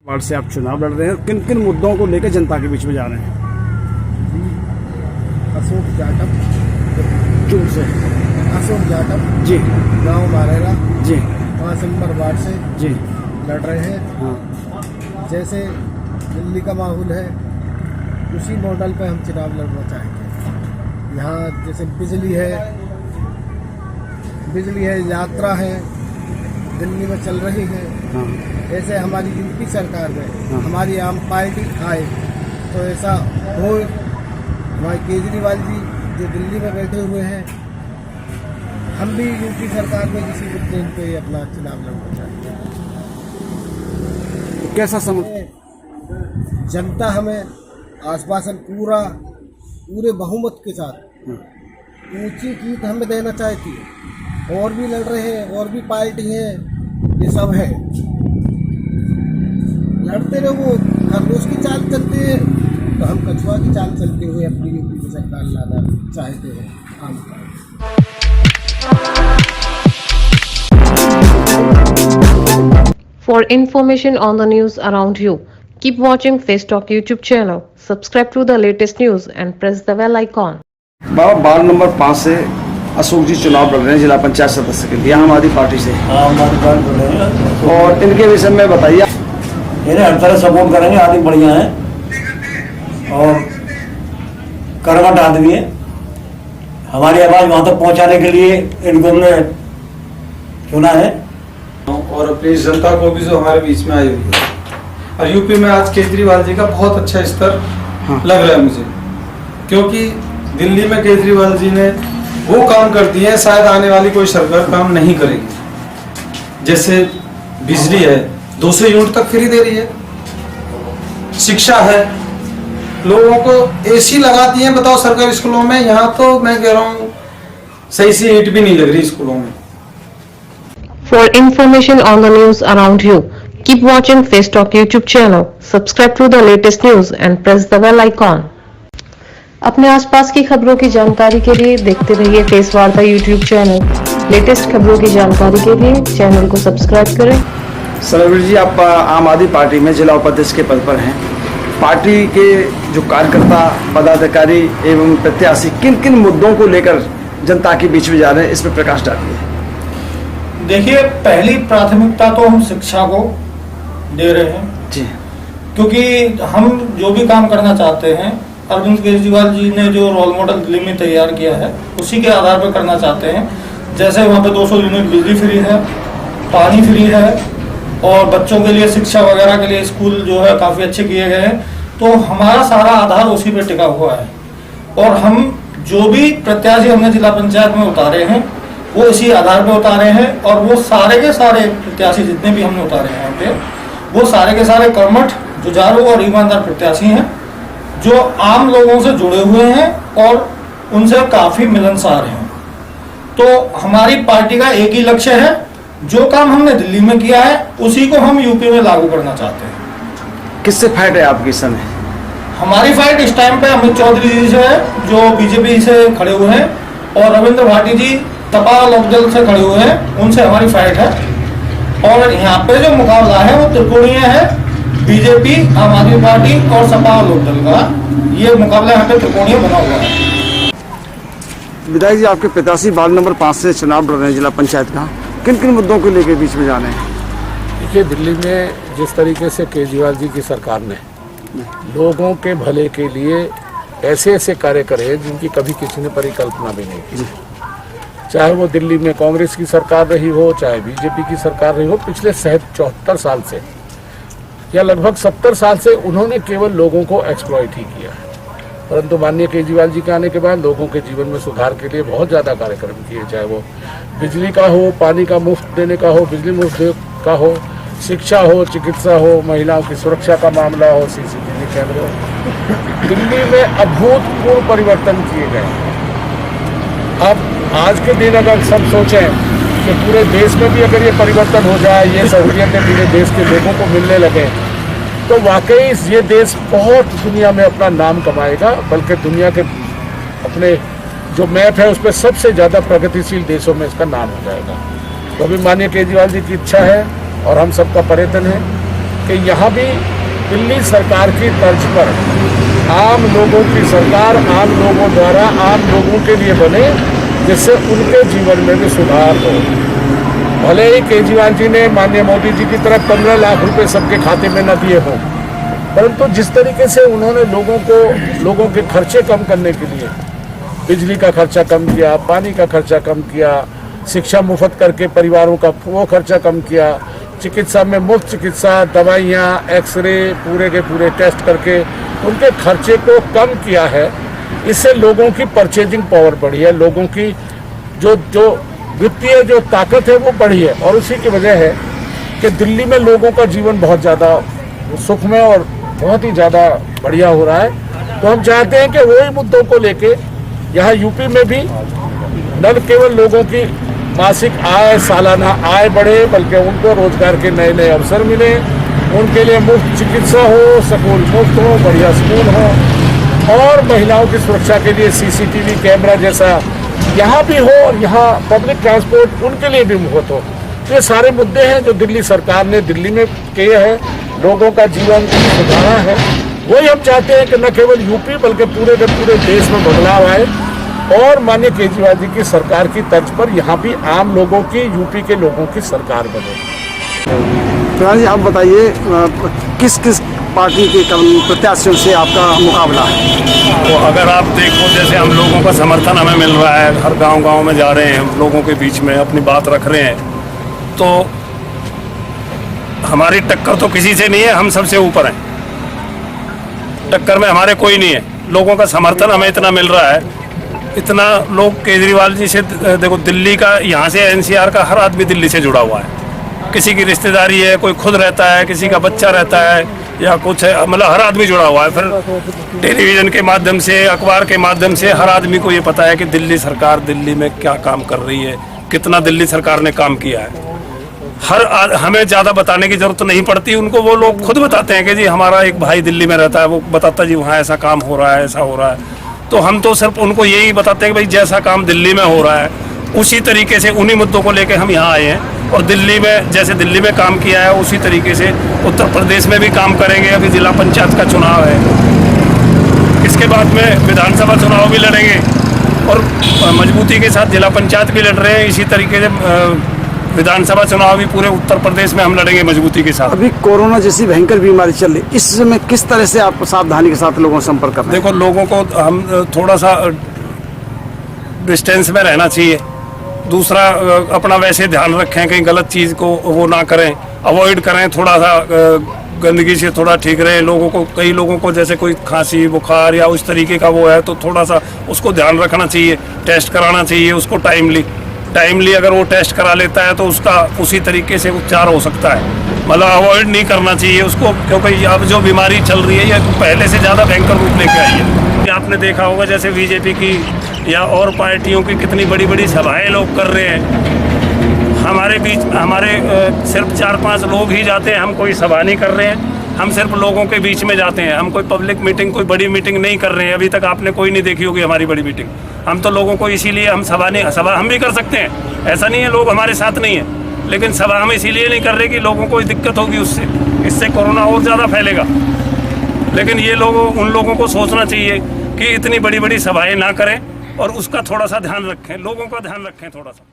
Ward से आप चुनाव लड़ रहे हैं, किन किन मुद्दों को लेकर जनता के बीच में जा रहे हैं? अशोक जाटव चूर से जी, गांव मारेरा जी, 5 नंबर वार्ड से जी, लड़ रहे हैं। हाँ, जैसे दिल्ली का माहौल है उसी मॉडल पे हम चुनाव लड़ना चाहेंगे। यहाँ जैसे बिजली है, यात्रा है, दिल्ली में चल रही है। हाँ, ऐसे हमारी यूपी सरकार में हाँ। हमारी आम पार्टी आए तो ऐसा हो। हमारे केजरीवाल जी जो दिल्ली में बैठे हुए हैं, हम भी यूपी सरकार में किसी भी ट्रेन पे अपना चुनाव लड़ना चाहते हैं। तो कैसा समझ जनता हमें आश्वासन पूरे बहुमत के साथ ऊंची जीत हमें देना चाहती है। और भी लड़ रहे हैं, और भी पार्टी हैं, ये सब है, लड़ते रहे। वो खरगोश की चाल चलते हैं तो हम कछुआ की चाल चलते हुए अपनी यूपी की सरकार लाना चाहते हैं। आम For information on the news around you, keep watching Face Talk YouTube channel. Subscribe to the latest news and press the bell icon. Baba ward number 5 से अशोक जी चुनाव लड़ रहे हैं जिला पंचायत सदस्य के लिए आम आदमी पार्टी से, हमारी बात बोल रहे हैं और इनके विषय में बताइए। इन्हें हर तरह सपोर्ट करेंगे, आदमी बढ़िया है और कर्मठ आदमी है। हमारी आवाज़ वहाँ तक पहुँचाने के लिए इनको हमने चुना है। और अपनी जनता को भी जो हमारे बीच में आई हुई है, और यूपी में आज केजरीवाल जी का बहुत अच्छा स्तर लग रहा है मुझे, क्योंकि दिल्ली में केजरीवाल जी ने वो काम कर दिए हैं शायद आने वाली कोई सरकार काम नहीं करेगी। जैसे बिजली है 200 यूनिट तक फ्री दे रही है, शिक्षा है, लोगों को एसी लगा दिए हैं। बताओ सरकारी स्कूलों में, यहाँ तो मैं कह रहा हूँ सही से ईंट भी नहीं लग रही स्कूलों में। For information on the news around you, keep watching Face Talk YouTube channel. Subscribe to the latest news and press the bell icon. अपने आसपास की खबरों की जानकारी के लिए देखते रहिए फेस वार्ता YouTube चैनल। लेटेस्ट खबरों की जानकारी के लिए चैनल को सब्सक्राइब करें। सरवीर जी, आप आम आदमी पार्टी में जिला उपाध्यक्ष के पद पर हैं। पार्टी के जो कार्यकर्ता, पदाधिकारी एवं प्रत्याशी किन किन मुद्दों को लेकर जनता के बीच में जा रहे हैं, इस पर प्रकाश डालिए। देखिए, पहली प्राथमिकता तो हम शिक्षा को दे रहे हैं जी, क्योंकि हम जो भी काम करना चाहते हैं, अरविंद केजरीवाल जी ने जो रोल मॉडल दिल्ली में तैयार किया है उसी के आधार पर करना चाहते हैं। जैसे वहाँ पे 200 यूनिट बिजली फ्री है, पानी फ्री है, और बच्चों के लिए शिक्षा वगैरह के लिए स्कूल जो है काफ़ी अच्छे किए गए हैं। तो हमारा सारा आधार उसी पे टिका हुआ है, और हम जो भी प्रत्याशी हमने जिला पंचायत में उतारे हैं वो इसी आधार पे उतारे हैं। और वो सारे के सारे प्रत्याशी जितने भी हमने उतारे हैं यहाँ पे, वो सारे के सारे कर्मठ, जुझारू और ईमानदार प्रत्याशी हैं जो आम लोगों से जुड़े हुए हैं और उनसे काफ़ी मिलनसार हैं। तो हमारी पार्टी का एक ही लक्ष्य है, जो काम हमने दिल्ली में किया है उसी को हम यूपी में लागू करना चाहते हैं। किससे फाइट है आपकी इस समय? हमारी फाइट इस टाइम पे अमित चौधरी जी से है जो बीजेपी से खड़े हुए हैं, और रविंद्र भाटी जी सपा लोकदल से खड़े हुए हैं, उनसे हमारी फाइट है। और यहाँ पे जो मुकाबला है वो त्रिकोणीय है, बीजेपी, आम आदमी पार्टी और सपा लोकदल का ये मुकाबला यहाँ पे त्रिकोणीय बना हुआ है। विधायक जी, आपके पिताश्री वार्ड नंबर 5 से चुनाव लड़ रहे हैं जिला पंचायत का, किन किन मुद्दों को लेकर बीच में जा रहे हैं? देखिए, दिल्ली में जिस तरीके से केजरीवाल जी की सरकार ने लोगों के भले के लिए ऐसे ऐसे कार्य करे जिनकी कभी किसी ने परिकल्पना भी नहीं की, चाहे वो दिल्ली में कांग्रेस की सरकार रही हो, चाहे बीजेपी की सरकार रही हो, पिछले 74 साल से या लगभग 70 साल से उन्होंने केवल लोगों को एक्सप्लॉइट ही किया है। परंतु माननीय केजरीवाल जी के आने के बाद लोगों के जीवन में सुधार के लिए बहुत ज़्यादा कार्यक्रम किए, चाहे वो बिजली का हो, पानी का मुफ्त देने का हो, बिजली मुफ्त का हो, शिक्षा हो, चिकित्सा हो, महिलाओं की सुरक्षा का मामला हो, CCTV कैमरे हो। दिल्ली में अभूतपूर्व परिवर्तन किए गए। अब आज के दिन अगर सब सोचें कि पूरे देश में भी अगर ये परिवर्तन हो जाए, ये सहूलियतें पूरे देश के लोगों को मिलने लगे, तो वाकई ये देश बहुत दुनिया में अपना नाम कमाएगा। बल्कि दुनिया के अपने जो मैप है उस पर सबसे ज़्यादा प्रगतिशील देशों में इसका नाम हो जाएगा। तो अभी माननीय केजरीवाल जी की इच्छा है और हम सबका प्रयत्न है कि यहाँ भी दिल्ली सरकार की तर्ज पर आम लोगों की सरकार आम लोगों द्वारा आम लोगों के लिए बने, जिससे उनके जीवन में भी सुधार हो। भले ही केजरीवाल जी ने माननीय मोदी जी की तरफ 15 लाख रुपए सबके खाते में न दिए हों, परंतु जिस तरीके से उन्होंने लोगों के खर्चे कम करने के लिए बिजली का खर्चा कम किया, पानी का खर्चा कम किया, शिक्षा मुफ्त करके परिवारों का वो खर्चा कम किया, चिकित्सा में मुफ्त चिकित्सा, दवाइयाँ, एक्सरे, पूरे के पूरे टेस्ट करके उनके खर्चे को कम किया है। इससे लोगों की परचेजिंग पावर बढ़ी है, लोगों की जो वित्तीय जो ताकत है वो बढ़ी है, और उसी की वजह है कि दिल्ली में लोगों का जीवन बहुत ज़्यादा सुखमय और बहुत ही ज़्यादा बढ़िया हो रहा है। तो हम चाहते हैं कि वही मुद्दों को लेके यहाँ यूपी में भी न केवल लोगों की मासिक आय, सालाना आय बढ़े, बल्कि उनको रोजगार के नए नए अवसर मिले, उनके लिए मुफ्त चिकित्सा हो, स्कूल मुफ्त हो, बढ़िया स्कूल हो, और महिलाओं की सुरक्षा के लिए सीसीटीवी कैमरा जैसा यहाँ भी हो, और यहाँ पब्लिक ट्रांसपोर्ट उनके लिए भी मुफ्त हो। ये सारे मुद्दे हैं जो दिल्ली सरकार ने दिल्ली में किए हैं, लोगों का जीवन सुधारा है। वही हम चाहते हैं कि न केवल यूपी बल्कि पूरे के पूरे देश में बदलाव आए, और माननीय केजरीवाल जी की सरकार की तर्ज पर यहाँ भी आम लोगों की, यूपी के लोगों की सरकार बने। प्रधान जी, आप बताइए किस किस पार्टी के प्रत्याशियों से आपका मुकाबला है? तो अगर आप देखो, जैसे हम लोगों का समर्थन हमें मिल रहा है, हर गांव में जा रहे हैं, लोगों के बीच में अपनी बात रख रहे हैं, तो हमारी टक्कर तो किसी से नहीं है, हम सबसे ऊपर हैं। टक्कर में हमारे कोई नहीं है। लोगों का समर्थन हमें इतना मिल रहा है, इतना लोग केजरीवाल जी से, देखो दिल्ली का, यहाँ से एनसीआर का हर आदमी दिल्ली से जुड़ा हुआ है। किसी की रिश्तेदारी है, कोई खुद रहता है, किसी का बच्चा रहता है या कुछ है, मतलब हर आदमी जुड़ा हुआ है। फिर टेलीविजन के माध्यम से, अखबार के माध्यम से हर आदमी को ये पता है कि दिल्ली सरकार दिल्ली में क्या काम कर रही है, कितना दिल्ली सरकार ने काम किया है। हमें ज़्यादा बताने की जरूरत नहीं पड़ती, उनको वो लोग खुद बताते हैं कि जी हमारा एक भाई दिल्ली में रहता है, वो बताता जी वहाँ ऐसा काम हो रहा है, ऐसा हो रहा है। तो हम तो सिर्फ उनको यही बताते हैं कि भाई जैसा काम दिल्ली में हो रहा है उसी तरीके से, उन्हीं मुद्दों को लेकर हम यहाँ आए हैं, और दिल्ली में जैसे दिल्ली में काम किया है उसी तरीके से उत्तर प्रदेश में भी काम करेंगे। अभी जिला पंचायत का चुनाव है, इसके बाद में विधानसभा चुनाव भी लड़ेंगे, और मजबूती के साथ जिला पंचायत भी लड़ रहे हैं। इसी तरीके से विधानसभा चुनाव भी पूरे उत्तर प्रदेश में हम लड़ेंगे मजबूती के साथ। अभी कोरोना जैसी भयंकर बीमारी चल रही, इस समय किस तरह से आप सावधानी के साथ लोगों से संपर्क कर रहे हैं? देखो, लोगों को हम थोड़ा सा डिस्टेंस में रहना चाहिए। दूसरा, अपना वैसे ध्यान रखें, कहीं गलत चीज़ को वो ना करें, अवॉइड करें, थोड़ा सा गंदगी से थोड़ा ठीक रहे। लोगों को, कई लोगों को जैसे कोई खांसी, बुखार या उस तरीके का वो है, तो थोड़ा सा उसको ध्यान रखना चाहिए, टेस्ट कराना चाहिए उसको टाइमली अगर वो टेस्ट करा लेता है तो उसका उसी तरीके से उपचार हो सकता है। मतलब अवॉइड नहीं करना चाहिए उसको, क्योंकि अब जो बीमारी चल रही है ये पहले से ज़्यादा भयंकर रूप लेके आई है। आपने देखा होगा जैसे बीजेपी की या और पार्टियों की कितनी बड़ी बड़ी सभाएं लोग कर रहे हैं। हमारे बीच सिर्फ 4-5 लोग ही जाते हैं, हम कोई सभा नहीं कर रहे हैं, हम सिर्फ लोगों के बीच में जाते हैं। हम कोई पब्लिक मीटिंग, कोई बड़ी मीटिंग नहीं कर रहे हैं। अभी तक आपने कोई नहीं देखी होगी हमारी बड़ी मीटिंग। हम तो लोगों को इसीलिए, हम सभा हम भी कर सकते हैं, ऐसा नहीं है लोग हमारे साथ नहीं है, लेकिन सभा हम इसीलिए नहीं कर रहे कि लोगों को दिक्कत होगी इससे कोरोना और ज़्यादा फैलेगा। लेकिन ये उन लोगों को सोचना चाहिए कि इतनी बड़ी बड़ी सभाएं ना करें और उसका थोड़ा सा ध्यान रखें, लोगों का ध्यान रखें थोड़ा सा।